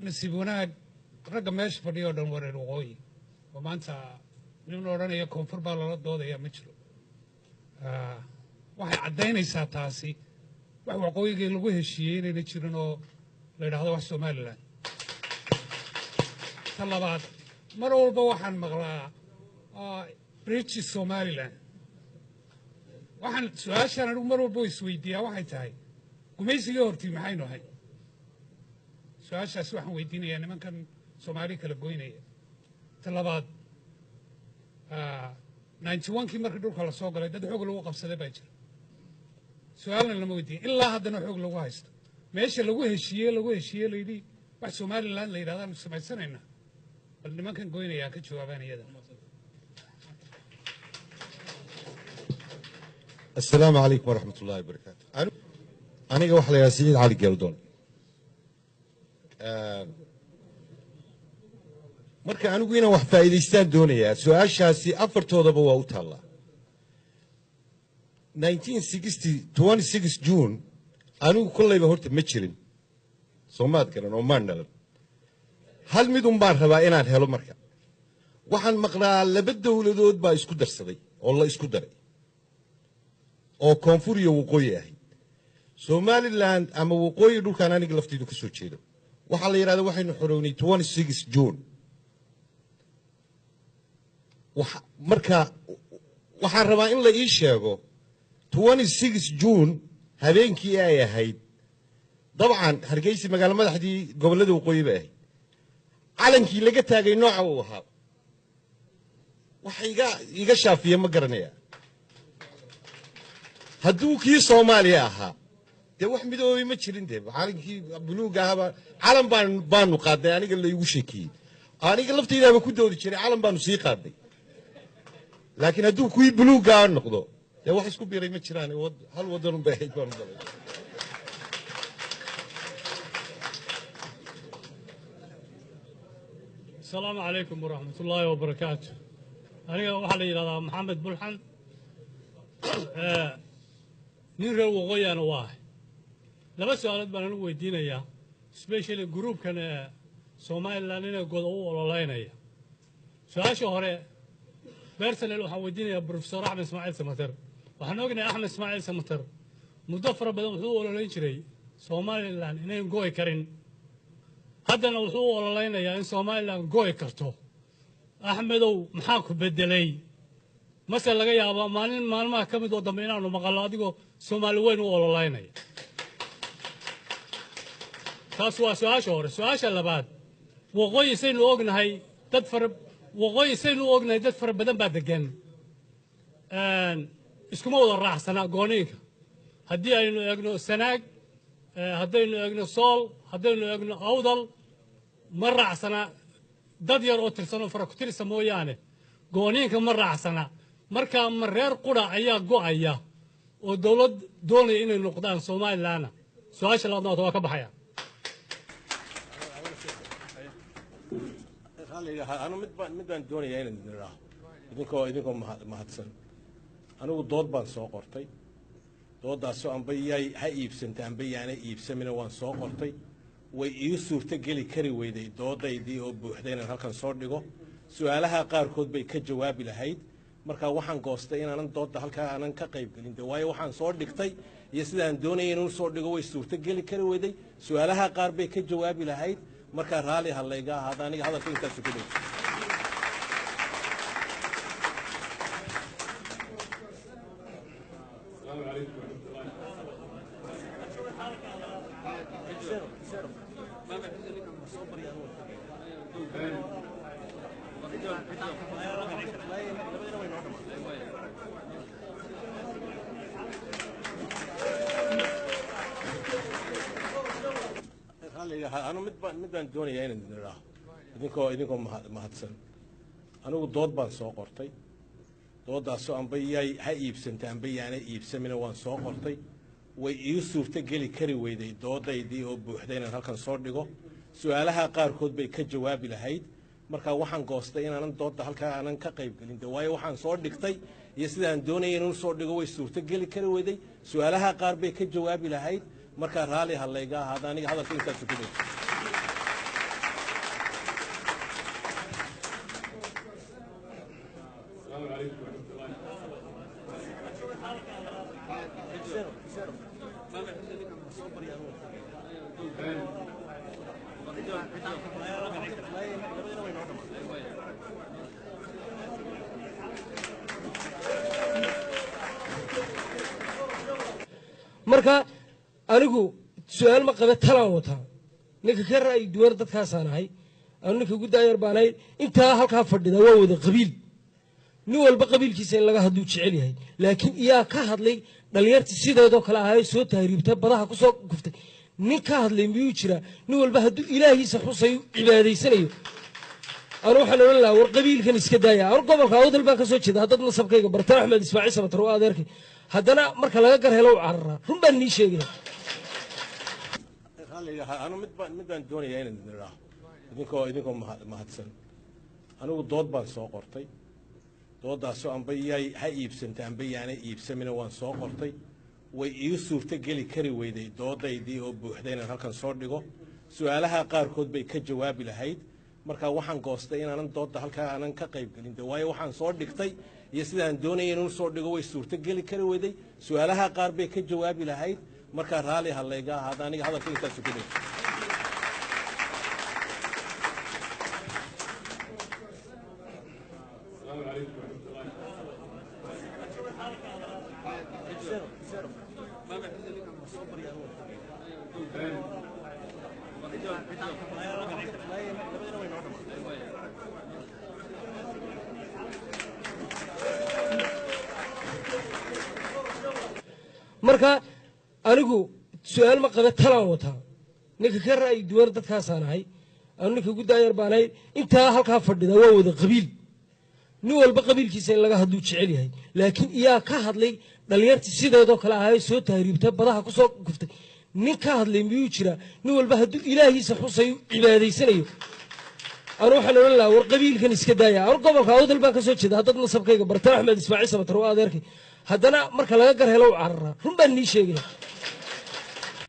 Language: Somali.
nasiib wanaag ragga meesha fadhiyo oo dhan wareer waqooyi oo maanta nin odhanaya koonfur baa lala doodaya ma jiro waxay caddaynaysaa taasi wax waqooyigii lagu heshiiyey inayna jirin oo la yidhaahdo wax somalilan ta labaad mar walba waxaan maqlaa british somaliland waxaan su-aashaan anigu mar walba isweydiiyaa waxay tahay gumaysigii hortii maxaynu ahay su-aashaasi waxaan weydiinayaa nimankan soomaali kala goynaya ta labaad 91kii markii dhulka la soo galay dad xoog lagu qabsaday baa jira su-aalna lama weydiin ilaa haddana xoog lagu haysto meesha lagu heshiiyey layidhi wax somaliland la yidhahdaanu samaysanaynaa bal nimankan goynayaa ka jawaabaan iyada السلام عليكم ورحمة الله وبركاته. أنا واحد يا سيد علي جلدون. مركا أنا قينا واحد فايدستان دونية سؤال شاسي أفرتو ضبوا وطلع. 26 جون أنا كل اللي بهرت متشرين. صومات كنا وماندل. هل ميدون بارها إنا هلو مركا. وحن مقرأ لبده ولدود با إسكودر صدي. والله إسكودر. oo koonfur iyo waqooyi ahayd Somaliland ama waqooyi dhulkan aniga laftiidu ka soo jeedo waxa la yiraahdo waxaynu xorownay 26 June marka waxaan rabaa in la ii sheego 26 June habeenkii ay ahayd dabcan hargeysa magaalada madaxdii gobolada waqooyi bay ahayd calankii laga taagay nooca uu ahaa waxa iga shaafiye ma garanaya hadduu kii Soomaaliya ahaa dee wax midoobay ma jirin dee calankii buluuga ahaa calan baanu qaaday aniga la igu sheekiyey aniga laftaydaaba ku doodi jiray calan baanu sii qaaday laakiin hadduu kii buluuga noqdo dee wax isku biiray ma jiraan hal wadan u baahayd baanu galay السلام عليكم ورحمة الله وبركاته. أنا وحلا إلى محمد بلحن نير وقوي أنا واحد لما سؤالات بنا ويدينا يا سبيشال جروب كان سومالي لنا قد أول لنا يا سؤال شهرة بيرسل له حودينا يا بروفيسور أحمد إسماعيل سمتر وحنوقنا أحمد إسماعيل سمتر مضافر بدون حضور ولا ينشري سومالي لنا إنه قوي كرين هذا الحضور ولا لنا يا إن سومالي لنا قوي كرتو أحمد محاك بدلي مثلا laga yaabo maalmaha ka mid oo dambe inaanu maqalno adigoo Soomaali weyn u ololaynaya taas waa su'aasha hore su'aasha labaad waqooyi saynu ognahay dad fara badan baa degan iskuma wada raacsana gooniinka haddii aynu eegno Sanaag haddaynu eegno Sool haddaynu eegno Awdal ma raacsana dad yar oo tirsan oo fara ku tirsan mooyaane gooniinka ma raacsana marka mareer qura ayaa go'aya oo dawlad doonay inay noqdaan Soomaaliland su'aasha labaad waa ka baxaya أنا مدبان دوني يعني نراه إذنكم مهتسن أنا ودود بان سوقرتي دود داسو أم بياي هاي إبسنت أم بيانا إبسن من وان سوقرتي ويسوف تجلي كري ويدي دود دي أو بوحدين هالكن صور ديجو سؤالها قار كود بيكجواب لهيد marka waxaan goostay in aanan doodda halka aanan ka qayb galin waayo waxaan soo dhigtay iyo sidaan doonayay inuu soo dhigo way suurta gali kari weeday su'aalaha qaar bay ka jawaabi lahayd marka raali halayga ahaada aniga hadalka intaas ku dhow أنا مدبان دوني يعني نراه إذنكم مهتسن أنا ودود بان سوقرتي دود داسو أم بياي هاي إبسنت أم بيانا إبسن من وان سوقرتي ويسوف تجلي كري ويدي دود دي أو بوحدين هالكن صور ديجو سؤالها قار كود بيكجواب لهيد marka waxaan goostay in aanan doodda halka aanan ka qayb galin waayo waxaan soo dhigtay iyo sidaan doonayay inuu soo dhigo way suurta gali kari weeday su'aalaha qaar bay ka jawaabi lahayd marka raali halayga ahaada aniga hadalka intaas ku dhow marka anigu su'aal ma qaba talaan wataa ninka ka ra'yi duwan dadkaasaan ahay anu ninka ugu daayar baan ahay intaa halkaa fadhida waa wada qabiil nin walba qabiilkiisa in laga hadluu jecel yahay laakiin iyaa ka hadlay dhalinyartii sideedoo kale ahaayee soo tahriibtay badaha ku soo guftay nin ka hadlay miyuu jiraa nin walba hadduu ilaahiisa xusayo cibaadaysanayo anu waxaan odhan lahaa war qabiilkan iska daaya anu gobolka awdal baan ka soo jeeda haddad nasabkayga bartaan axmed ismaaciil samatar oo adeerkay haddana marka laga gar helo u cararaa run baan nii sheegaya anu midbaan doonayaa inaan idinidhaaho idinkoo mahadsan anigu dood baan soo qortay dooddaasoo amba yay ha iibsantay amba yaana iibsamina waan soo qortay way ii suurto geli kari weyday doodaydii oo buuxda inaan halkan soo dhigo su-aalaha qaarkood bay ka jawaabi lahayd marka waxaan goostay inaanan doodda halkaa aanan ka qayb gelin de waayo waxaan soo dhigtay iyo sidaan doonaya inuu soo dhigo way suurto geli kari weyday su-aalaha qaar bay ka jawaabi lahayd markaa raalli ha layga ahaada aniga hadalka intaasu ku dhig marka anigu su'aal ma qaba talaan wataa ninka ka ra'yi duwan dadkaasaan ahay anu ninka ugu daayar baan ahay intaa halkaa fadhida waa wada qabiil nin walba qabiilkiisa in laga hadluu jecel yahay laakiin iyaa ka hadlay dhalinyartii sideedoo kale ahaayee soo tahriibtay badaha ku soo guftay nin ka hadlay miyuu jiraa nin walba hadduu ilaahiisa xusayo cibaadaysanayo anu waxaan odhan lahaa war qabiilkan iska daaya anu gobolka awdal baan ka soo jeeda haddad nasabkayga bartaan axmed ismaaciil samatar oo adeerkay haddana marka laga gar helo u cararaa run baan nii sheegaya